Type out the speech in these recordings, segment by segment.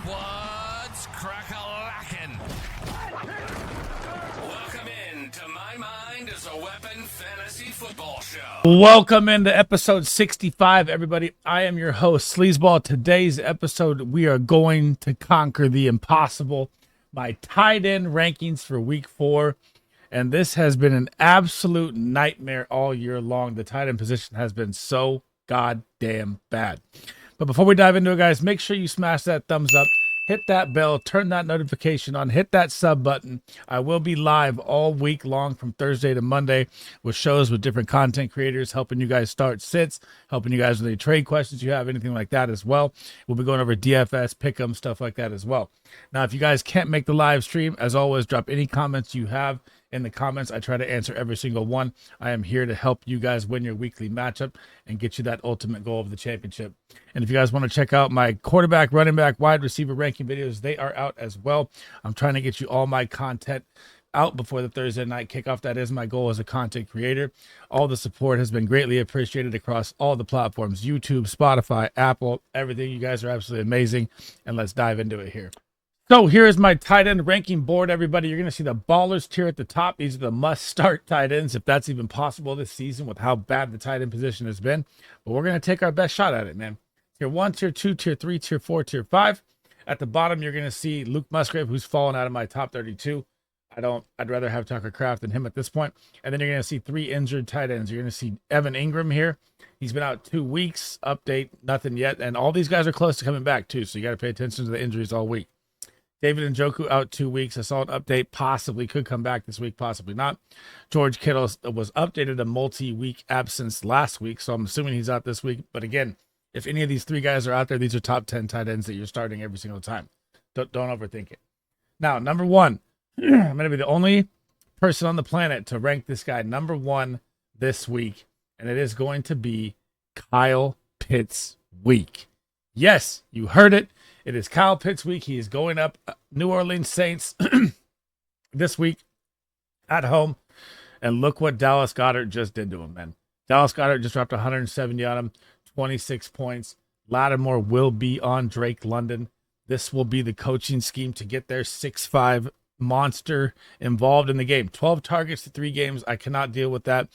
What's crack-a-lackin'? Welcome in to My Mind is a Weapon Fantasy Football Show. Welcome into episode 65, everybody. I am your host, SleezBall. Today's episode, we are going to conquer the impossible. My tight end rankings for week 4. And this has been an absolute nightmare all year long. The tight end position has been so goddamn bad. But before we dive into it, guys, make sure you smash that thumbs up, hit that bell, turn that notification on, hit that sub button. I will be live all week long from Thursday to Monday with shows with different content creators, helping you guys start sits, helping you guys with any trade questions you have, anything like that as well. We'll be going over DFS, pick'em, stuff like that as well. Now, if you guys can't make the live stream, as always, drop any comments you have in the comments. I try to answer every single one. I am here to help you guys win your weekly matchup and get you that ultimate goal of the championship. And if you guys want to check out my quarterback, running back, wide receiver ranking videos, they are out as well. I'm trying to get you all my content out before the Thursday night kickoff. That is my goal as a content creator. All the support has been greatly appreciated across all the platforms, YouTube, Spotify, Apple, everything. You guys are absolutely amazing. And let's dive into it here. So here is my tight end ranking board, everybody. You're going to see the ballers tier at the top. These are the must-start tight ends, if that's even possible this season with how bad the tight end position has been. But we're going to take our best shot at it, man. Tier 1, Tier 2, Tier 3, Tier 4, Tier 5. At the bottom, you're going to see Luke Musgrave, who's fallen out of my top 32. I'd rather have Tucker Kraft than him at this point. And then you're going to see 3 injured tight ends. You're going to see Evan Ingram here. He's been out 2 weeks. Update, nothing yet. And all these guys are close to coming back, too. So you got to pay attention to the injuries all week. David Njoku out 2 weeks. I saw an update, possibly could come back this week, possibly not. George Kittle was updated a multi-week absence last week, so I'm assuming he's out this week. But again, if any of these 3 guys are out there, these are top 10 tight ends that you're starting every single time. Don't overthink it. Now, number 1, I'm going to be the only person on the planet to rank this guy number 1 this week, and it is going to be Kyle Pitts week. Yes, you heard it. It is Kyle Pitts week. He is going up New Orleans Saints this week at home. And look what Dallas Goedert just did to him, man. Dallas Goedert just dropped 170 on him, 26 points. Lattimore will be on Drake London. This will be the coaching scheme to get their 6'5" monster involved in the game. 12 targets to 3 games. I cannot deal with that.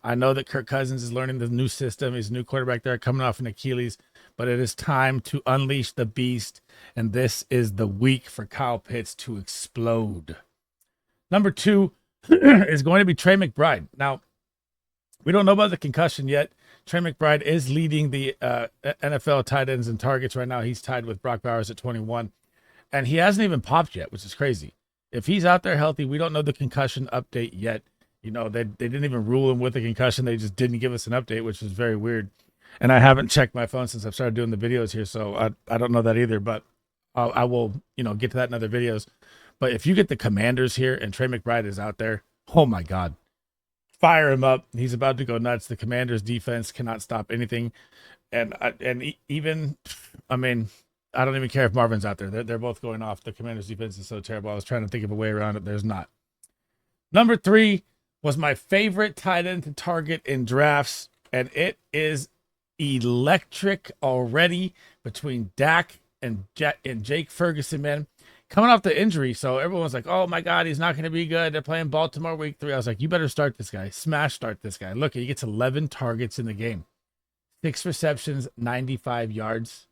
I know that Kirk Cousins is learning the new system. He's a new quarterback there, coming off an Achilles. But it is time to unleash the beast, and this is the week for Kyle Pitts to explode. Number 2 is going to be Trey McBride. Now, we don't know about the concussion yet. Trey McBride is leading the NFL tight ends in targets right now. He's tied with Brock Bowers at 21, and he hasn't even popped yet, which is crazy. If he's out there healthy, we don't know the concussion update yet. You know, they didn't even rule him with a concussion. They just didn't give us an update, which is very weird. And I haven't checked my phone since I've started doing the videos here, so I don't know that either, but I will, get to that in other videos. But if you get the Commanders here and Trey McBride is out there, oh my God, fire him up. He's about to go nuts. The Commanders defense cannot stop anything. And even, I don't even care if Marvin's out there. They're both going off. The Commanders defense is so terrible. I was trying to think of a way around it. There's not. Number 3 was my favorite tight end to target in drafts, and it is electric already between Dak and Jake Ferguson, man. Coming off the injury, so everyone's like, oh my God, he's not going to be good. They're playing Baltimore week 3. I was like, you better start this guy. Smash start this guy. Look, he gets 11 targets in the game. 6 receptions, 95 yards.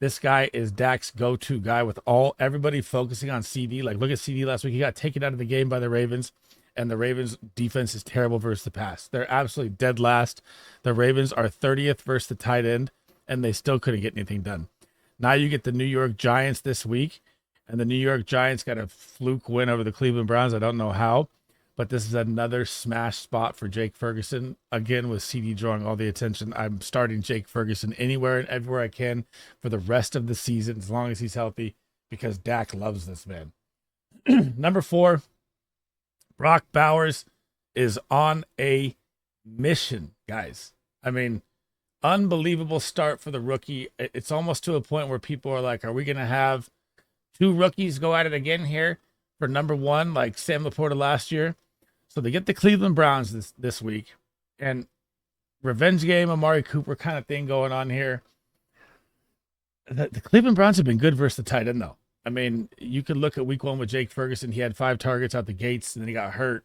This guy is Dak's go-to guy with everybody focusing on CD. Like, look at CD last week. He got taken out of the game by the Ravens. And the Ravens defense is terrible versus the pass. They're absolutely dead last. The Ravens are 30th versus the tight end, and they still couldn't get anything done. Now you get the New York Giants this week, and the New York Giants got a fluke win over the Cleveland Browns. I don't know how, but this is another smash spot for Jake Ferguson. Again, with CD drawing all the attention, I'm starting Jake Ferguson anywhere and everywhere I can for the rest of the season, as long as he's healthy, because Dak loves this man. Number 4, Brock Bowers is on a mission, guys. Unbelievable start for the rookie. It's almost to a point where people are like, are we going to have 2 rookies go at it again here for number 1, like Sam Laporta last year? So they get the Cleveland Browns this week, and revenge game, Amari Cooper kind of thing going on here. the Cleveland Browns have been good versus the tight end, though. I mean, you could look at week 1 with Jake Ferguson. He had 5 targets out the gates, and then he got hurt.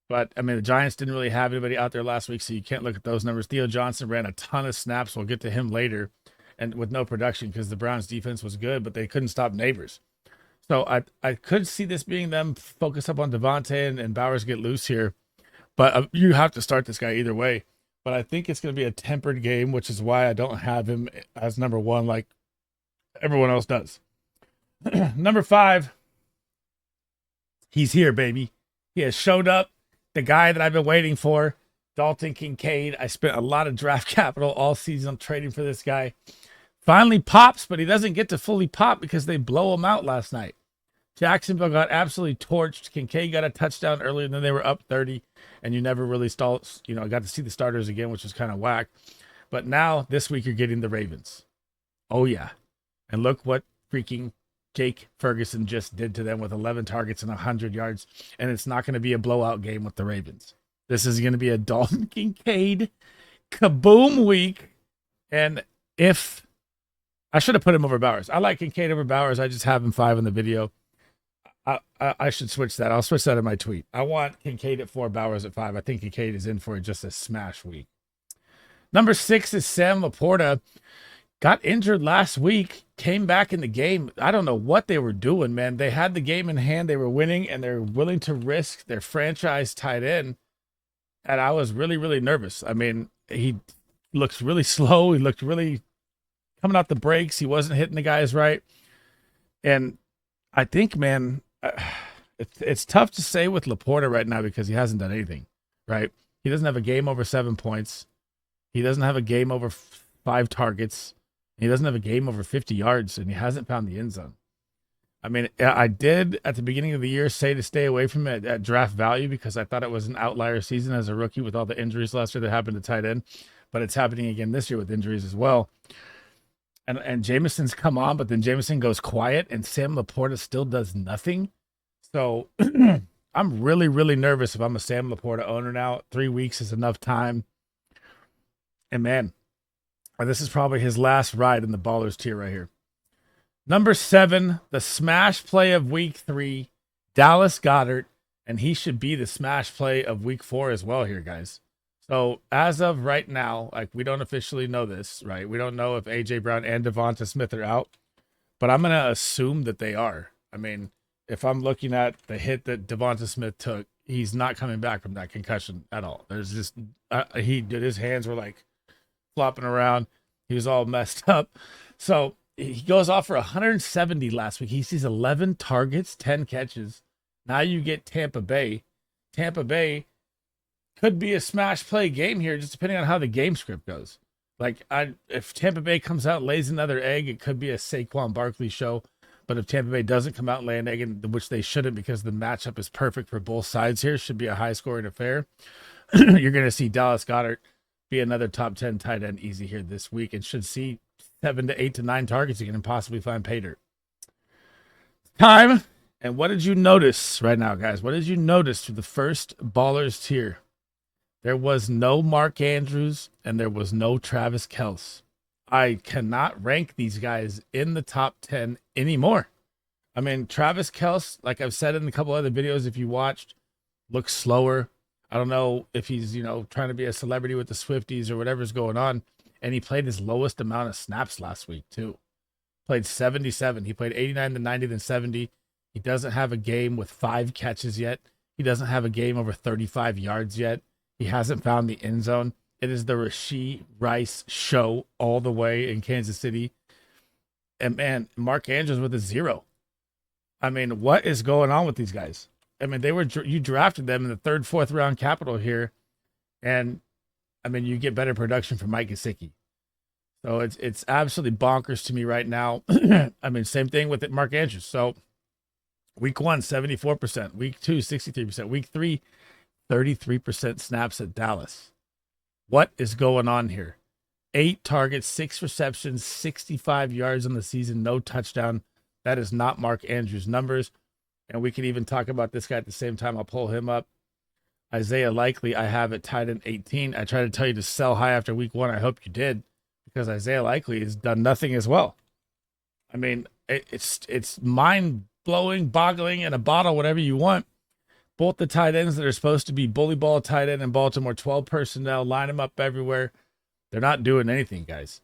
But, I mean, the Giants didn't really have anybody out there last week, so you can't look at those numbers. Theo Johnson ran a ton of snaps. We'll get to him later, and with no production because the Browns' defense was good, but they couldn't stop Neighbors. So I could see this being them focus up on Devontae and Bowers get loose here. But you have to start this guy either way. But I think it's going to be a tempered game, which is why I don't have him as number 1 like everyone else does. Number 5, he's here, baby. He has showed up. The guy that I've been waiting for, Dalton Kincaid. I spent a lot of draft capital all season trading for this guy. Finally pops, but he doesn't get to fully pop because they blow him out last night. Jacksonville got absolutely torched. Kincaid got a touchdown earlier, and then they were up 30, and you never really got to see the starters again, which was kind of whack. But now, this week, you're getting the Ravens. Oh, yeah. And look what freaking Jake Ferguson just did to them with 11 targets and 100 yards, and it's not going to be a blowout game with the Ravens. This is going to be a Dalton Kincaid kaboom week, and if I should have put him over Bowers. I like Kincaid over Bowers. I just have him 5 in the video. I should switch that. I'll switch that in my tweet. I want Kincaid at 4, Bowers at 5. I think Kincaid is in for just a smash week. Number 6 is Sam Laporta. Got injured last week, came back in the game. I don't know what they were doing, man. They had the game in hand. They were winning, and they're willing to risk their franchise tight end. And I was really, really nervous. I mean, he looks really slow. He looked really coming out the breaks. He wasn't hitting the guys right. And I think, man, it's tough to say with Laporta right now because he hasn't done anything, right? He doesn't have a game over 7 points. He doesn't have a game over 5 targets. He doesn't have a game over 50 yards, and he hasn't found the end zone. I mean, I did at the beginning of the year say to stay away from it at draft value because I thought it was an outlier season as a rookie with all the injuries last year that happened to tight end, but it's happening again this year with injuries as well. And Jameson's come on, but then Jameson goes quiet, and Sam Laporta still does nothing. So I'm really, really nervous if I'm a Sam Laporta owner now. 3 weeks is enough time. And, man, this is probably his last ride in the ballers tier right here. Number 7, the smash play of week 3, Dallas Goedert, and he should be the smash play of week 4 as well here, guys. So as of right now, like we don't officially know this, right? We don't know if A.J. Brown and Devonta Smith are out, but I'm going to assume that they are. I mean, if I'm looking at the hit that Devonta Smith took, he's not coming back from that concussion at all. There's just, his hands were like flopping around. He was all messed up. So he goes off for 170 last week. He sees 11 targets, 10 catches. Now you get Tampa Bay. Tampa Bay could be a smash play game here, just depending on how the game script goes. Like, if Tampa Bay comes out and lays another egg, it could be a Saquon Barkley show. But if Tampa Bay doesn't come out and lay an egg, which they shouldn't because the matchup is perfect for both sides here, should be a high-scoring affair, you're going to see Dallas Goedert be another top 10 tight end easy here this week and should see 7 to 8 to 9 targets again and possibly find pay dirt. Time. And what did you notice right now, guys? What did you notice through the first ballers tier? There was no Mark Andrews and there was no Travis Kelce. I cannot rank these guys in the top 10 anymore. I mean, Travis Kelce, like I've said in a couple other videos, if you watched, looks slower. I don't know if he's, trying to be a celebrity with the Swifties or whatever's going on. And he played his lowest amount of snaps last week, too. Played 77. He played 89 to 90, then 70. He doesn't have a game with 5 catches yet. He doesn't have a game over 35 yards yet. He hasn't found the end zone. It is the Rashee Rice show all the way in Kansas City. And, man, Mark Andrews with a 0. I mean, what is going on with these guys? I mean, you drafted them in the 3rd, 4th round capital here. And, I mean, you get better production from Mike Gesicki. So it's absolutely bonkers to me right now. I mean, same thing with Mark Andrews. So week 1, 74%. Week 2, 63%. Week 3, 33% snaps at Dallas. What is going on here? 8 targets, 6 receptions, 65 yards on the season, no touchdown. That is not Mark Andrews' numbers. And we can even talk about this guy at the same time. I'll pull him up. Isaiah Likely, I have it tied in 18. I tried to tell you to sell high after week 1. I hope you did, because Isaiah Likely has done nothing as well. I mean, it's mind-blowing, boggling in a bottle, whatever you want. Both the tight ends that are supposed to be bully ball tight end in Baltimore, 12 personnel, line them up everywhere. They're not doing anything, guys.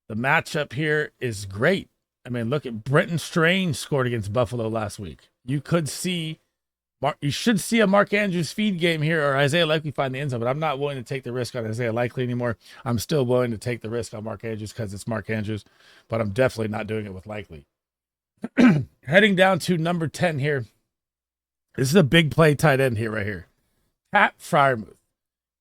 The matchup here is great. I mean, look at Brenton Strange scored against Buffalo last week. You should see a Mark Andrews feed game here, or Isaiah Likely find the end zone, but I'm not willing to take the risk on Isaiah Likely anymore. I'm still willing to take the risk on Mark Andrews because it's Mark Andrews, but I'm definitely not doing it with Likely. Heading down to number 10 here. This is a big play tight end here, right here. Pat Freiermuth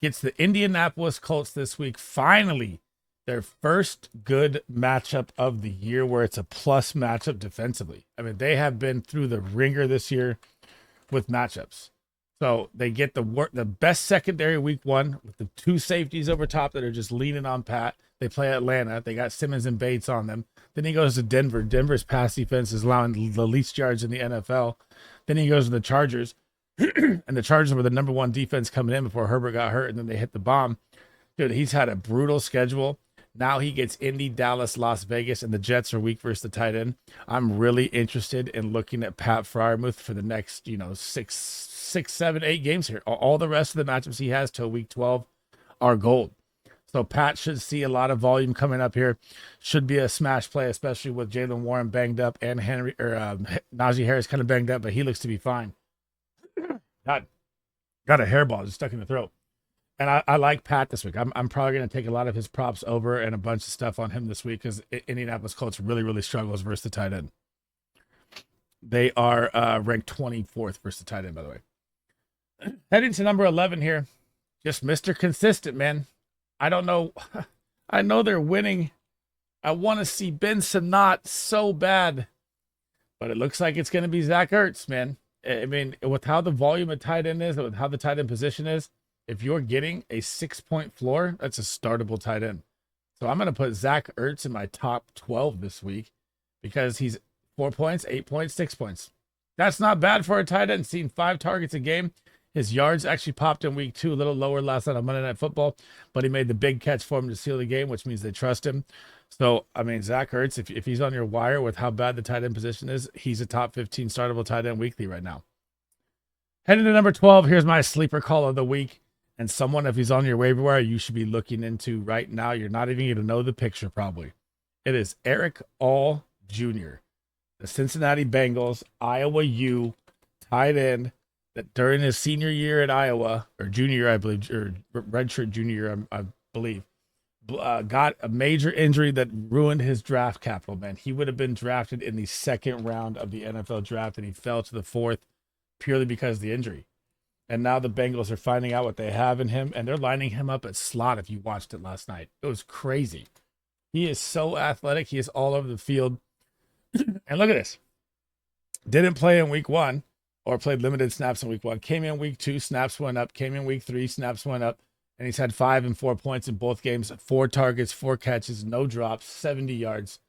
gets the Indianapolis Colts this week. Finally, their first good matchup of the year where it's a plus matchup defensively. I mean, they have been through the ringer this year with matchups. So they get the best secondary week one with the two safeties over top that are just leaning on Pat. They play Atlanta. They got Simmons and Bates on them. Then he goes to Denver. Denver's pass defense is allowing the least yards in the NFL. Then he goes to the Chargers. And the Chargers were the number one defense coming in before Herbert got hurt, and then they hit the bomb. Dude, he's had a brutal schedule. Now he gets Indy, Dallas, Las Vegas, and the Jets are weak versus the tight end. I'm really interested in looking at Pat Freiermuth for the next, 6, 7, 8 games here. All the rest of the matchups he has till week 12 are gold. So Pat should see a lot of volume coming up here. Should be a smash play, especially with Jaylen Warren banged up and Najee Harris kind of banged up, but he looks to be fine. Got a hairball just stuck in the throat. And I like Pat this week. I'm probably going to take a lot of his props over and a bunch of stuff on him this week because Indianapolis Colts really, really struggles versus the tight end. They are ranked 24th versus the tight end, by the way. Heading to number 11 here. Just Mr. Consistent, man. I don't know. I know they're winning. I want to see Ben Sinnott so bad. But it looks like it's going to be Zach Ertz, man. I mean, with how the volume of tight end is, with how the tight end position is, if you're getting a 6-point floor, that's a startable tight end. So I'm going to put Zach Ertz in my top 12 this week because he's 4 points, 8 points, 6 points. That's not bad for a tight end. Seeing 5 targets a game. His yards actually popped in week 2, a little lower last night on Monday Night Football, but he made the big catch for him to seal the game, which means they trust him. So, I mean, Zach Ertz, if he's on your wire with how bad the tight end position is, he's a top 15 startable tight end weekly right now. Heading to number 12, here's my sleeper call of the week. And someone, if he's on your waiver wire, you should be looking into right now. You're not even going to know the picture probably. It is Eric All Jr., the Cincinnati Bengals, Iowa U, tight end, that during his senior year at Iowa, or junior year, I believe, or redshirt junior year, I believe, got a major injury that ruined his draft capital, man. He would have been drafted in the second round of the NFL draft, and he fell to the 4th purely because of the injury. And now the Bengals are finding out what they have in him, and they're lining him up at slot if you watched it last night. It was crazy. He is so athletic. He is all over the field. And look at this. Didn't play in week 1 or played limited snaps in week 1. Came in week 2, snaps went up. Came in week 3, snaps went up. And he's had 5 and 4 points in both games. 4 targets, 4 catches, no drops, 70 yards.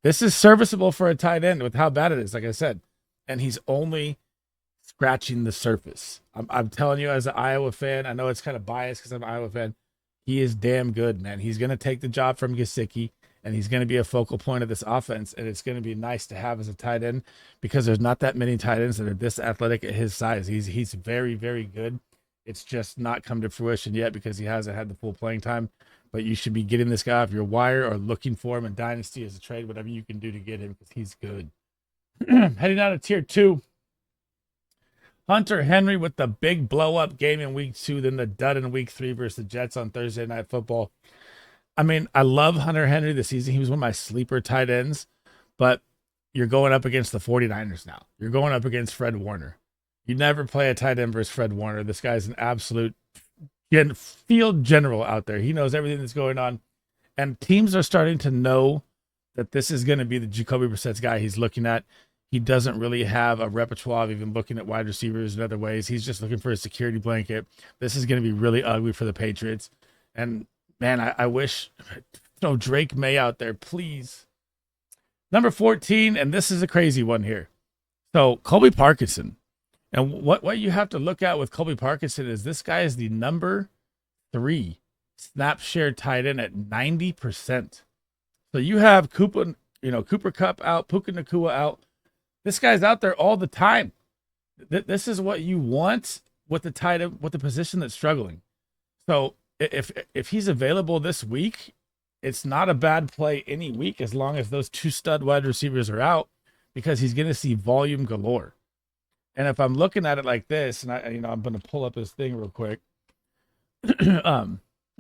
This is serviceable for a tight end with how bad it is, like I said. And he's only scratching the surface. I'm telling you, as an Iowa fan, I know it's kind of biased because I'm an Iowa fan. He is damn good, man. He's going to take the job from Gesicki, and he's going to be a focal point of this offense, and it's going to be nice to have as a tight end because there's not that many tight ends that are this athletic at his size. He's very, very good. It's just not come to fruition yet because he hasn't had the full playing time. But you should be getting this guy off your wire or looking for him in Dynasty as a trade, whatever you can do to get him because he's good. Heading out of tier 2. Hunter Henry with the big blow-up game in week 2, then the dud in week 3 versus the Jets on Thursday Night Football. I mean, I love Hunter Henry this season. He was one of my sleeper tight ends, but you're going up against the 49ers now. You're going up against Fred Warner. You never play a tight end versus Fred Warner. This guy's an absolute field general out there. He knows everything that's going on, and teams are starting to know that this is going to be the Jacoby Brissett's guy he's looking at. He doesn't really have a repertoire of even looking at wide receivers in other ways. He's just looking for a security blanket. This is going to be really ugly for the Patriots. And, man, I wish throw Drake May out there, please. Number 14, and this is a crazy one here. So, Colby Parkinson. And what you have to look at with Colby Parkinson is this guy is the number 3 snap share tight end at 90%. So, you have Cooper Kupp out, Puka Nacua out. This guy's out there all the time. This is what you want with the tight end, with the position that's struggling. So if he's available this week, it's not a bad play any week as long as those two stud wide receivers are out, because he's going to see volume galore. And if I'm looking at it like this, and I'm going to pull up his thing real quick.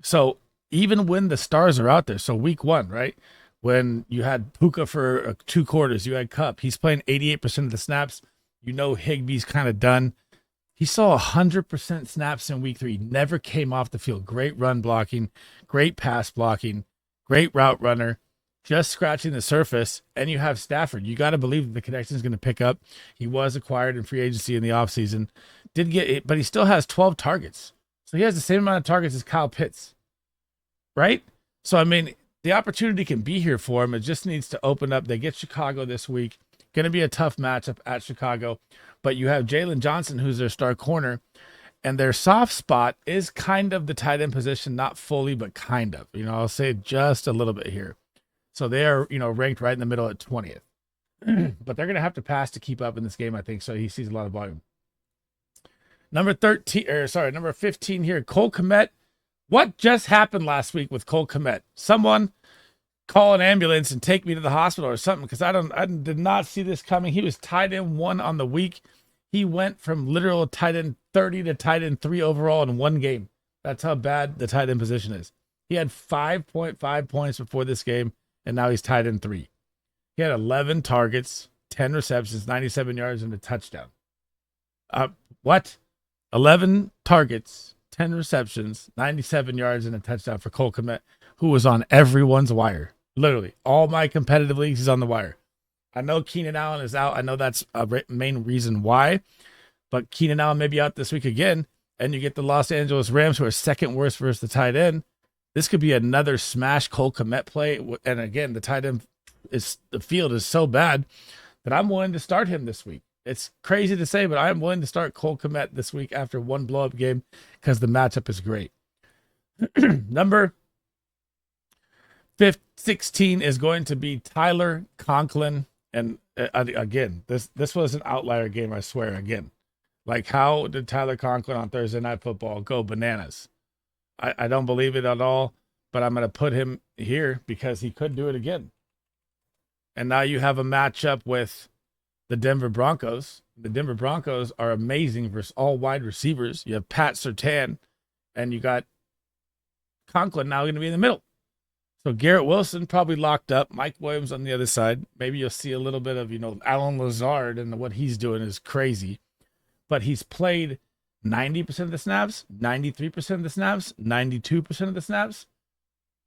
So even when the stars are out there, so week 1, right? When you had Puka for 2 quarters, you had Kupp. He's playing 88% of the snaps. Higbee's kind of done. He saw 100% snaps in week 3. Never came off the field. Great run blocking, great pass blocking, great route runner, just scratching the surface. And you have Stafford. You got to believe that the connection is going to pick up. He was acquired in free agency in the offseason. Did get it, but he still has 12 targets. So he has the same amount of targets as Kyle Pitts, right? So, I mean, the opportunity can be here for him. It just needs to open up. They get Chicago this week. Going to be a tough matchup at Chicago. But you have Jalen Johnson, who's their star corner. And their soft spot is kind of the tight end position, not fully, but kind of. I'll say just a little bit here. So they are, ranked right in the middle at 20th. But they're going to have to pass to keep up in this game, I think. So he sees a lot of volume. Number 15 here, Cole Kmet. What just happened last week with Cole Kmet? Someone call an ambulance and take me to the hospital or something, because I did not see this coming. He was tight end 1 on the week. He went from literal tight end 30 to tight end 3 overall in 1 game. That's how bad the tight end position is. He had 5.5 points before this game, and now he's tight end 3. He had 11 targets, 10 receptions, 97 yards, and a touchdown. What? 11 targets, 10 receptions, 97 yards, and a touchdown for Cole Kmet, who was on everyone's wire. Literally, all my competitive leagues, he's on the wire. I know Keenan Allen is out. I know that's a main reason why. But Keenan Allen may be out this week again, and you get the Los Angeles Rams, who are second worst versus the tight end. This could be another smash Cole Kmet play. And again, the tight end the field is so bad that I'm willing to start him this week. It's crazy to say, but I'm willing to start Cole Kmet this week after 1 blow-up game because the matchup is great. Number 16 is going to be Tyler Conklin. And again, this was an outlier game, I swear. Again, like, how did Tyler Conklin on Thursday Night Football go bananas? I don't believe it at all, but I'm going to put him here because he could do it again. And now you have a matchup with the Denver Broncos. The Denver Broncos are amazing versus all wide receivers. You have Pat Surtain, and you got Conklin now going to be in the middle. So Garrett Wilson probably locked up. Mike Williams on the other side. Maybe you'll see a little bit of, Alan Lazard, and what he's doing is crazy. But he's played 90% of the snaps, 93% of the snaps, 92% of the snaps,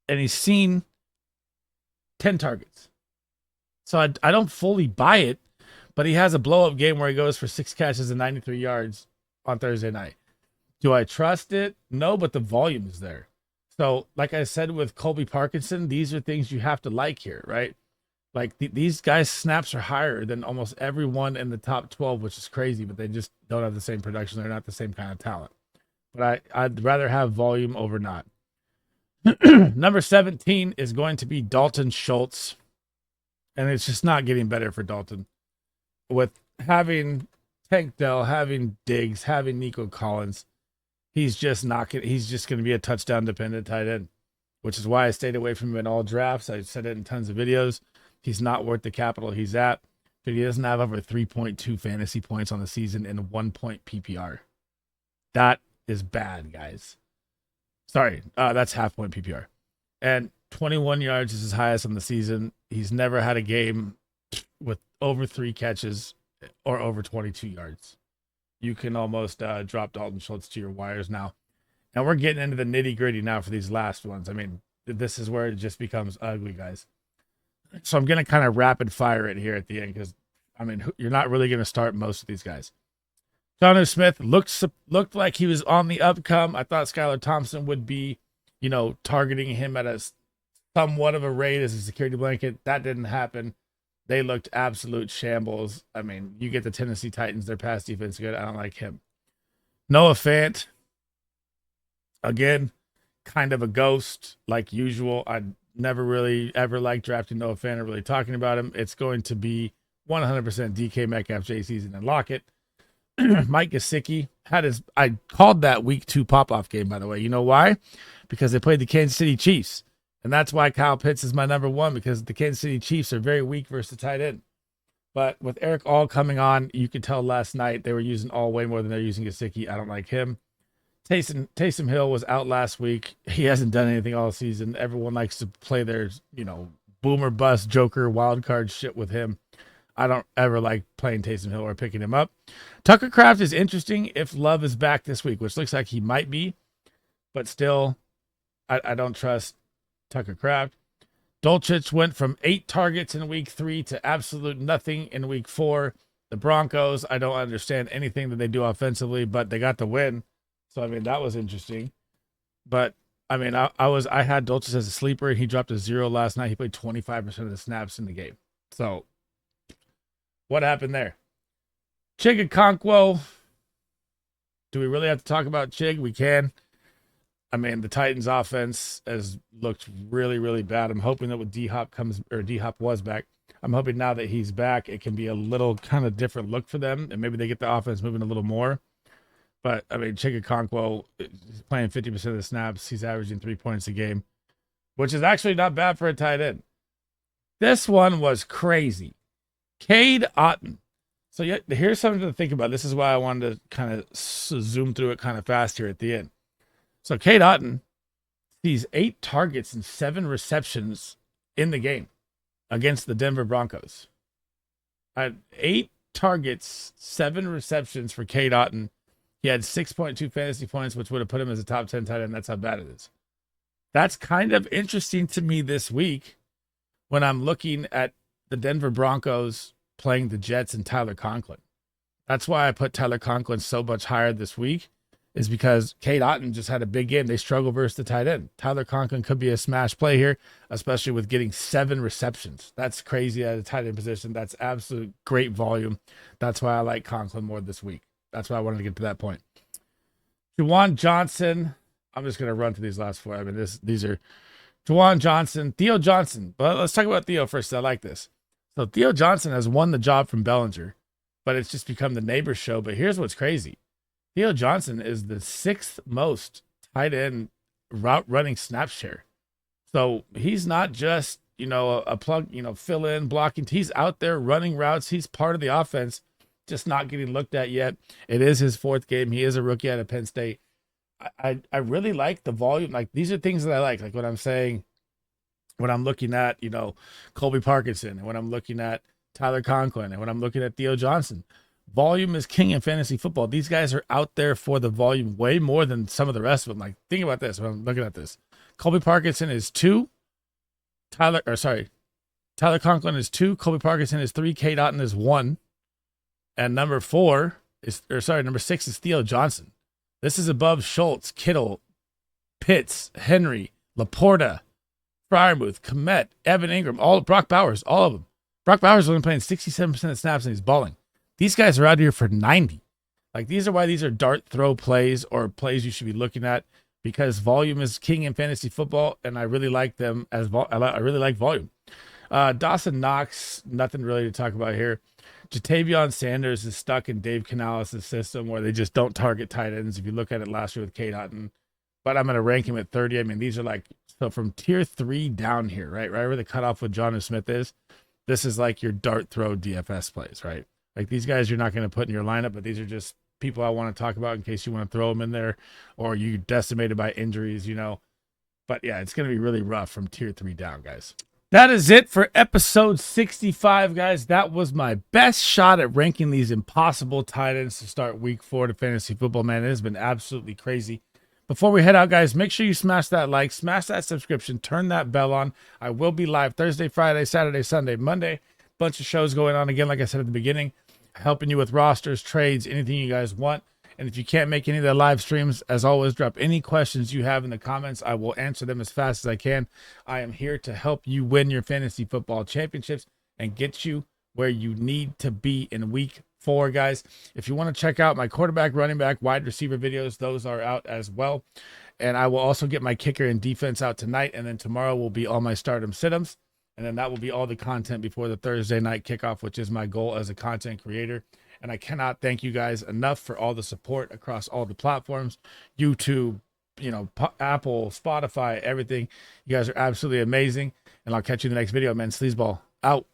and he's seen 10 targets. So I don't fully buy it, but he has a blow-up game where he goes for 6 catches and 93 yards on Thursday night. Do I trust it? No, but the volume is there. So, like I said with Colby Parkinson, these are things you have to like here, right? Like, these guys' snaps are higher than almost everyone in the top 12, which is crazy, but they just don't have the same production. They're not the same kind of talent. But I'd rather have volume over not. Number 17 is going to be Dalton Schultz. And it's just not getting better for Dalton. With having Tank Dell, having Diggs, having Nico Collins, he's just going to be a touchdown dependent tight end, which is why I stayed away from him in all drafts. I said it in tons of videos. He's not worth the capital he's at. But he doesn't have over 3.2 fantasy points on the season in 1 point PPR. That is bad, guys. Sorry, that's half point PPR. And 21 yards is his highest on the season. He's never had a game with over 3 catches or over 22 yards. You can almost drop Dalton Schultz to your wires now. And we're getting into the nitty gritty now for these last ones. I mean, this is where it just becomes ugly, guys. So I'm going to kind of rapid fire it here at the end because, I mean, you're not really going to start most of these guys. Jonnu Smith looked like he was on the upcome. I thought Skylar Thompson would be, targeting him at a somewhat of a rate as a security blanket. That didn't happen. They looked absolute shambles. I mean, you get the Tennessee Titans, their pass defense good. I don't like him. Noah Fant, again, kind of a ghost like usual. never really ever liked drafting Noah Fant or really talking about him. It's going to be 100% DK Metcalf, J Season, and Lockett. Mike Gesicki I called that week 2 pop-off game, by the way. You know why? Because they played the Kansas City Chiefs. And that's why Kyle Pitts is my number 1, because the Kansas City Chiefs are very weak versus the tight end. But with Eric All coming on, you could tell last night they were using All way more than they're using Gesicki. I don't like him. Taysom Hill was out last week. He hasn't done anything all season. Everyone likes to play their, boomer bust, joker, wild card shit with him. I don't ever like playing Taysom Hill or picking him up. Tucker Kraft is interesting if Love is back this week, which looks like he might be. But still, I don't trust Tucker Kraft. Dolchich went from 8 targets in week 3 to absolute nothing in week 4. The Broncos, I don't understand anything that they do offensively, but they got the win. So, that was interesting. But, I had Dolchich as a sleeper. He dropped a 0 last night. He played 25% of the snaps in the game. So, what happened there? Keke Coutee. Do we really have to talk about Chig? We can. The Titans offense has looked really, really bad. I'm hoping that when D-Hop was back, I'm hoping now that he's back, it can be a little kind of different look for them, and maybe they get the offense moving a little more. But, Keke Coutee is playing 50% of the snaps. He's averaging 3 points a game, which is actually not bad for a tight end. This one was crazy. Cade Otton. So here's something to think about. This is why I wanted to kind of zoom through it kind of fast here at the end. So Cade Otton sees 8 targets and 7 receptions in the game against the Denver Broncos. 8 targets, 7 receptions for Cade Otton. He had 6.2 fantasy points, which would have put him as a top 10 tight end. That's how bad it is. That's kind of interesting to me this week when I'm looking at the Denver Broncos playing the Jets and Tyler Conklin. That's why I put Tyler Conklin so much higher this week, is because Cade Otton just had a big game. They struggle versus the tight end. Tyler Conklin could be a smash play here, especially with getting 7 receptions. That's crazy at a tight end position. That's absolute great volume. That's why I like Conklin more this week. That's why I wanted to get to that point. Juwan Johnson. I'm just going to run through these last 4. These are Juwan Johnson, Theo Johnson. But let's talk about Theo first. I like this. So Theo Johnson has won the job from Bellinger, but it's just become the neighbor show. But here's what's crazy. Theo Johnson is the 6th most tight end route running snap share. So he's not just, a plug, fill in, blocking. He's out there running routes. He's part of the offense, just not getting looked at yet. It is his 4th game. He is a rookie out of Penn State. I really like the volume. Like, these are things that I like what I'm saying when I'm looking at, Colby Parkinson, and when I'm looking at Tyler Conklin, and when I'm looking at Theo Johnson. Volume is king in fantasy football. These guys are out there for the volume way more than some of the rest of them. Like, think about this when I'm looking at this. Colby Parkinson is 2. Tyler Conklin is 2. Colby Parkinson is 3. Cade Otton is 1. And number 6 is Theo Johnson. This is above Schultz, Kittle, Pitts, Henry, Laporta, Freiermuth, Kmet, Evan Ingram, Brock Bowers, all of them. Brock Bowers is only playing 67% of snaps and he's balling. These guys are out here for 90. Like, these are why these are dart throw plays or plays you should be looking at, because volume is king in fantasy football, and I really like them I really like volume. Dawson Knox, nothing really to talk about here. Jatavion Sanders is stuck in Dave Canales' system where they just don't target tight ends. If you look at it last year with Cade Otton, but I'm going to rank him at 30. These are so from tier 3 down here, right where the cutoff with Jonnu Smith is. This is like your dart throw DFS plays, right? Like, these guys you're not going to put in your lineup, but these are just people I want to talk about in case you want to throw them in there or you decimated by injuries, But yeah, it's going to be really rough from tier 3 down, guys. That is it for episode 65, guys. That was my best shot at ranking these impossible tight ends to start week 4 to fantasy football, man. It has been absolutely crazy. Before we head out, guys, make sure you smash that like, smash that subscription, turn that bell on. I will be live Thursday, Friday, Saturday, Sunday, Monday. Bunch of shows going on again, like I said at the beginning, helping you with rosters, trades, anything you guys want. And if you can't make any of the live streams, as always, drop any questions you have in the comments. I will answer them as fast as I can. I am here to help you win your fantasy football championships and get you where you need to be in week 4, guys. If you want to check out my quarterback, running back, wide receiver videos, those are out as well. And I will also get my kicker and defense out tonight. And then tomorrow will be all my stardom sit-ems. And then that will be all the content before the Thursday night kickoff, which is my goal as a content creator. And I cannot thank you guys enough for all the support across all the platforms, YouTube, Apple, Spotify, everything. You guys are absolutely amazing. And I'll catch you in the next video, man. SleezBall out.